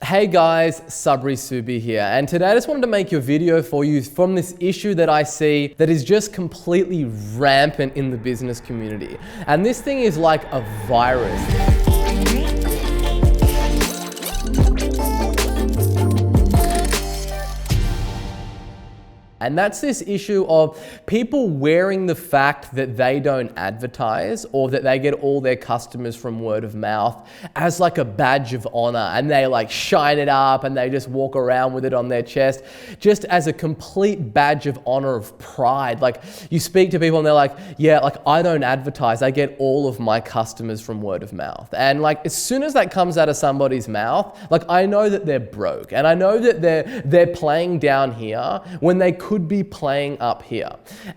Hey guys, Sabri Suby here, and today I just wanted to make a video for you from this issue that I see that is just completely rampant in the business community. And this thing is like a virus. And that's this issue of people wearing the fact that they don't advertise or that they get all their customers from word of mouth as like a badge of honor, and they like shine it up and they just walk around with it on their chest just as a complete badge of honor of pride. Like you speak to people and they're like, yeah, like I don't advertise, I get all of my customers from word of mouth. And like as soon as that comes out of somebody's mouth, like I know that they're broke and I know that they're playing down here when they could be playing up here.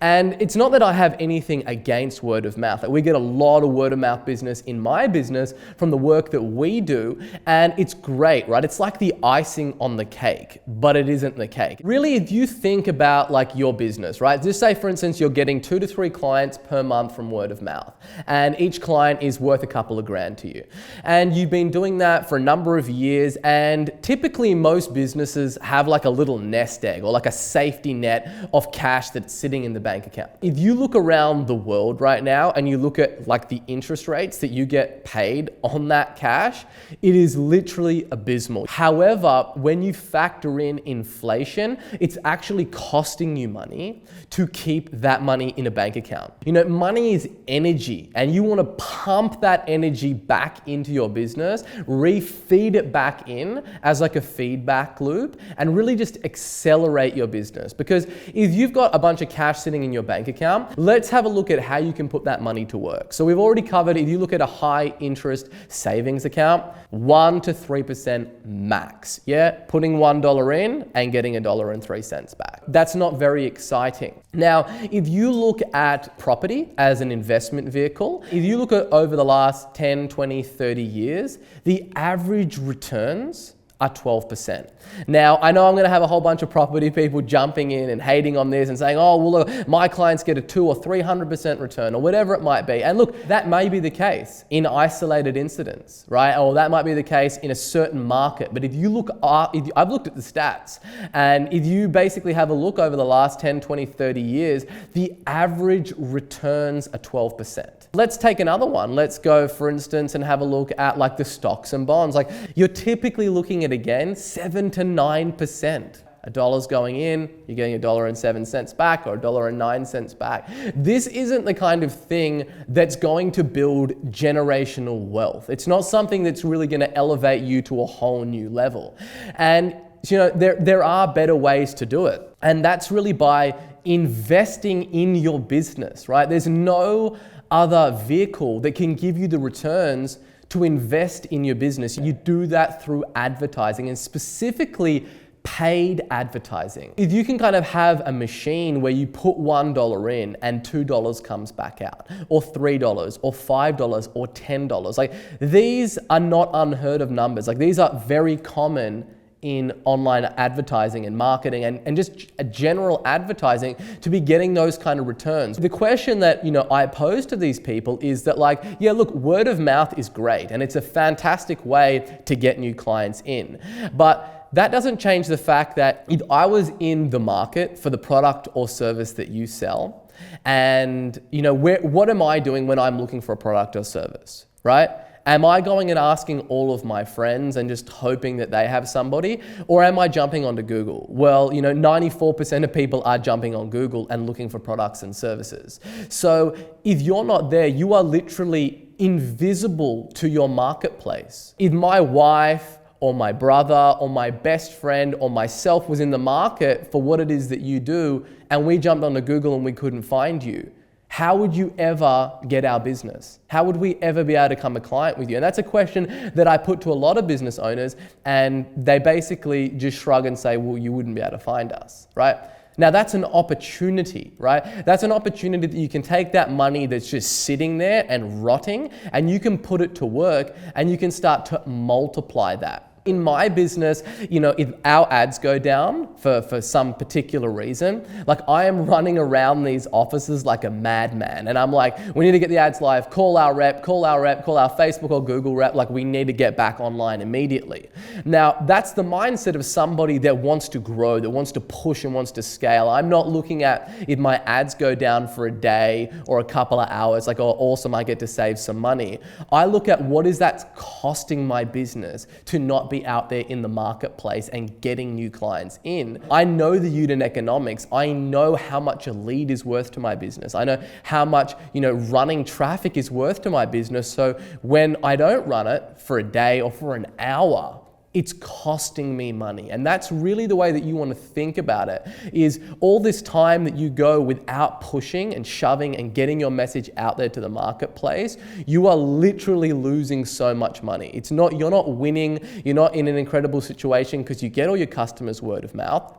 And it's not that I have anything against word of mouth. Like we get a lot of word of mouth business in my business from the work that we do, and it's great, right? It's like the icing on the cake, but it isn't the cake. Really, if you think about like your business, right? Just say for instance, you're getting 2 to 3 clients per month from word of mouth, and each client is worth a couple of grand to you. And you've been doing that for a number of years, and typically most businesses have like a little nest egg or like a safety net of cash that's sitting in the bank account. If you look around the world right now and you look at like the interest rates that you get paid on that cash, it is literally abysmal. However, when you factor in inflation, it's actually costing you money to keep that money in a bank account. You know, money is energy, and you want to pump that energy back into your business, refeed it back in as like a feedback loop, and really just accelerate your business. Because if you've got a bunch of cash sitting in your bank account, let's have a look at how you can put that money to work. So we've already covered, if you look at a high interest savings account, 1 to 3% max. Yeah, putting $1 in and getting $1.03 back. That's not very exciting. Now, if you look at property as an investment vehicle, if you look at over the last 10, 20, 30 years, the average returns are 12%. Now, I know I'm gonna have a whole bunch of property people jumping in and hating on this and saying, oh, well, look, my clients get a 200 or 300% return or whatever it might be. And look, that may be the case in isolated incidents, right? Or that might be the case in a certain market. But if you look, I've looked at the stats, and if you basically have a look over the last 10, 20, 30 years, the average returns are 12%. Let's take another one. Let's go, for instance, and have a look at like the stocks and bonds. Like you're typically looking at, again, 7 to 9%. $1's going in, you're getting $1.07 back or $1.09 back. This isn't the kind of thing that's going to build generational wealth. It's not something that's really going to elevate you to a whole new level. And you know, there are better ways to do it. And that's really by investing in your business, right? There's no other vehicle that can give you the returns to invest in your business. You do that through advertising, and specifically paid advertising. If you can kind of have a machine where you put $1 in and $2 comes back out, or $3 or $5 or $10, like these are not unheard of numbers. Like these are very common in online advertising and marketing and just a general advertising to be getting those kind of returns. The question that, you know, I pose to these people is that like, yeah, look, word of mouth is great and it's a fantastic way to get new clients in. But that doesn't change the fact that if I was in the market for the product or service that you sell, and you know, what am I doing when I'm looking for a product or service, right? Am I going and asking all of my friends and just hoping that they have somebody? Or am I jumping onto Google? Well, you know, 94% of people are jumping on Google and looking for products and services. So if you're not there, you are literally invisible to your marketplace. If my wife or my brother or my best friend or myself was in the market for what it is that you do, and we jumped onto Google and we couldn't find you, how would you ever get our business? How would we ever be able to become a client with you? And that's a question that I put to a lot of business owners, and they basically just shrug and say, well, you wouldn't be able to find us, right? Now that's an opportunity, right? That's an opportunity that you can take that money that's just sitting there and rotting, and you can put it to work and you can start to multiply that. In my business, if our ads go down for some particular reason, like I am running around these offices like a madman. And I'm like, we need to get the ads live, call our rep, call our Facebook or Google rep, like we need to get back online immediately. Now, that's the mindset of somebody that wants to grow, that wants to push and wants to scale. I'm not looking at if my ads go down for a day or a couple of hours, like, oh, awesome, I get to save some money. I look at what is that costing my business to not be out there in the marketplace and getting new clients in. I know the unit economics. I know how much a lead is worth to my business. I know how much, running traffic is worth to my business. So when I don't run it for a day or for an hour, it's costing me money. And that's really the way that you want to think about it, is all this time that you go without pushing and shoving and getting your message out there to the marketplace, you are literally losing so much money. You're not winning, you're not in an incredible situation because you get all your customers word of mouth.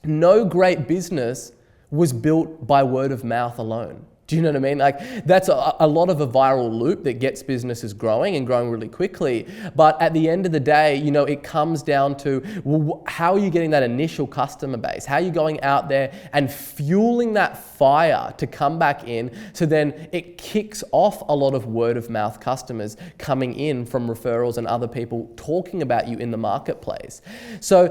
No great business was built by word of mouth alone. Do you know what I mean? Like that's a lot of a viral loop that gets businesses growing and growing really quickly. But at the end of the day, it comes down to, well, how are you getting that initial customer base? How are you going out there and fueling that fire to come back in? So then it kicks off a lot of word of mouth customers coming in from referrals and other people talking about you in the marketplace. So,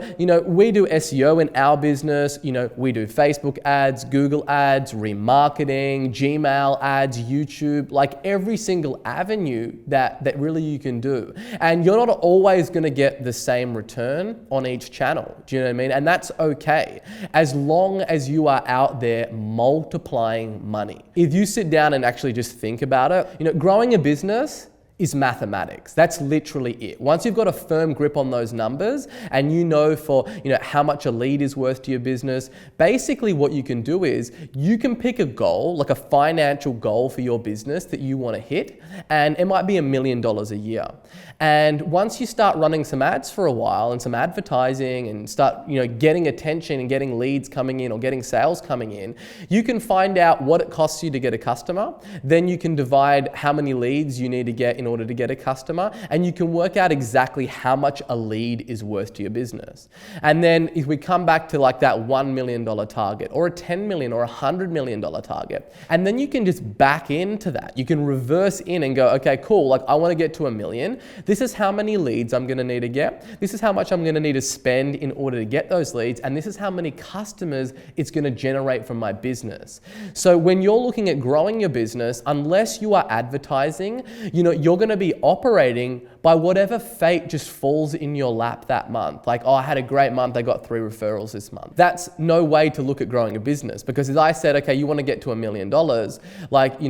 we do SEO in our business. We do Facebook ads, Google ads, remarketing, Gmail ads, YouTube, like every single avenue that really you can do. And you're not always going to get the same return on each channel. Do you know what I mean? And that's okay, as long as you are out there multiplying money. If you sit down and actually just think about it, growing a business is mathematics. That's literally it. Once you've got a firm grip on those numbers and for how much a lead is worth to your business, basically what you can do is you can pick a goal, like a financial goal for your business that you want to hit, and it might be $1 million a year. And once you start running some ads for a while and some advertising and start getting attention and getting leads coming in or getting sales coming in, you can find out what it costs you to get a customer. Then you can divide how many leads you need to get in order to get a customer, and you can work out exactly how much a lead is worth to your business. And then if we come back to like that $1 million target or a $10 million or $100 million target, and then you can just back into that. You can reverse in and go, okay, cool, like I want to get to $1 million. This is how many leads I'm going to need to get. This is how much I'm going to need to spend in order to get those leads. And this is how many customers it's going to generate from my business. So when you're looking at growing your business, unless you are advertising, you're going to be operating by whatever fate just falls in your lap that month. Like, oh, I had a great month, I got 3 referrals this month. That's no way to look at growing a business, because as I said, okay, you want to get to $1 million, like,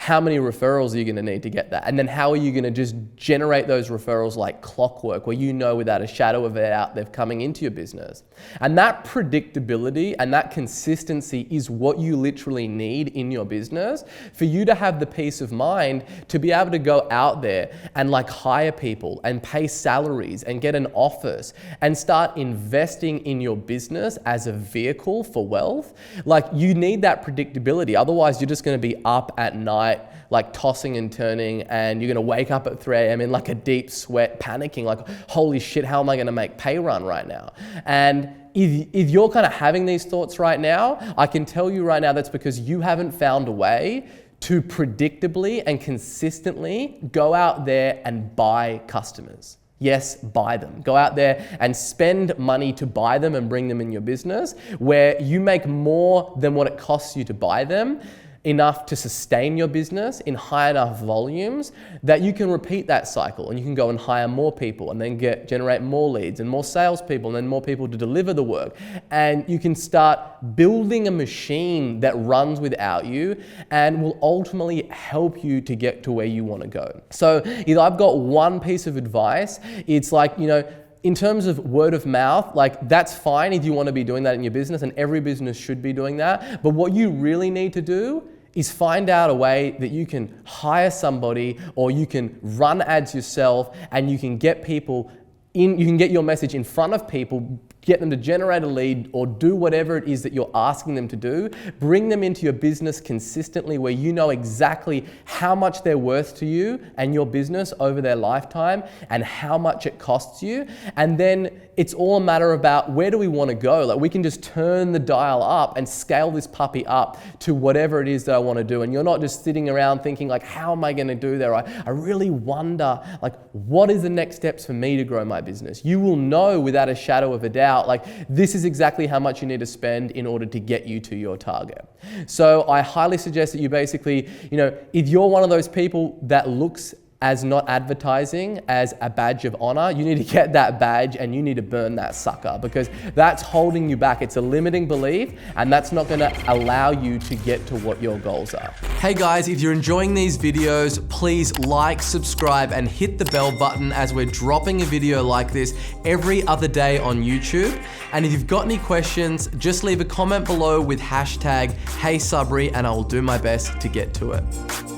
how many referrals are you going to need to get that? And then how are you going to just generate those referrals like clockwork, where without a shadow of a doubt they're coming into your business? And that predictability and that consistency is what you literally need in your business for you to have the peace of mind to be able to go out there and like hire people and pay salaries and get an office and start investing in your business as a vehicle for wealth. Like, you need that predictability. Otherwise, you're just going to be up at night, like tossing and turning, and you're going to wake up at 3 a.m. in like a deep sweat, panicking, like, holy shit, how am I going to make pay run right now? And if you're kind of having these thoughts right now, I can tell you right now that's because you haven't found a way to predictably and consistently go out there and buy customers. Yes, buy them. Go out there and spend money to buy them and bring them in your business, where you make more than what it costs you to buy them, enough to sustain your business in high enough volumes that you can repeat that cycle, and you can go and hire more people and then generate more leads and more salespeople and then more people to deliver the work. And you can start building a machine that runs without you and will ultimately help you to get to where you want to go. So if I've got one piece of advice, it's like, in terms of word of mouth, like, that's fine if you want to be doing that in your business, and every business should be doing that. But what you really need to do is find out a way that you can hire somebody, or you can run ads yourself, and you can get people in, you can get your message in front of people get them to generate a lead or do whatever it is that you're asking them to do. Bring them into your business consistently where you know exactly how much they're worth to you and your business over their lifetime and how much it costs you. And then it's all a matter about where do we want to go? Like we can just turn the dial up and scale this puppy up to whatever it is that I want to do. And you're not just sitting around thinking like, how am I going to do that? I really wonder like, what is the next steps for me to grow my business? You will know without a shadow of a doubt, like this is exactly how much you need to spend in order to get you to your target. So I highly suggest that you basically, if you're one of those people that looks as not advertising as a badge of honor, you need to get that badge and you need to burn that sucker because that's holding you back. It's a limiting belief and that's not gonna allow you to get to what your goals are. Hey guys, if you're enjoying these videos, please like, subscribe, and hit the bell button as we're dropping a video like this every other day on YouTube. And if you've got any questions, just leave a comment below with hashtag HeySabri and I will do my best to get to it.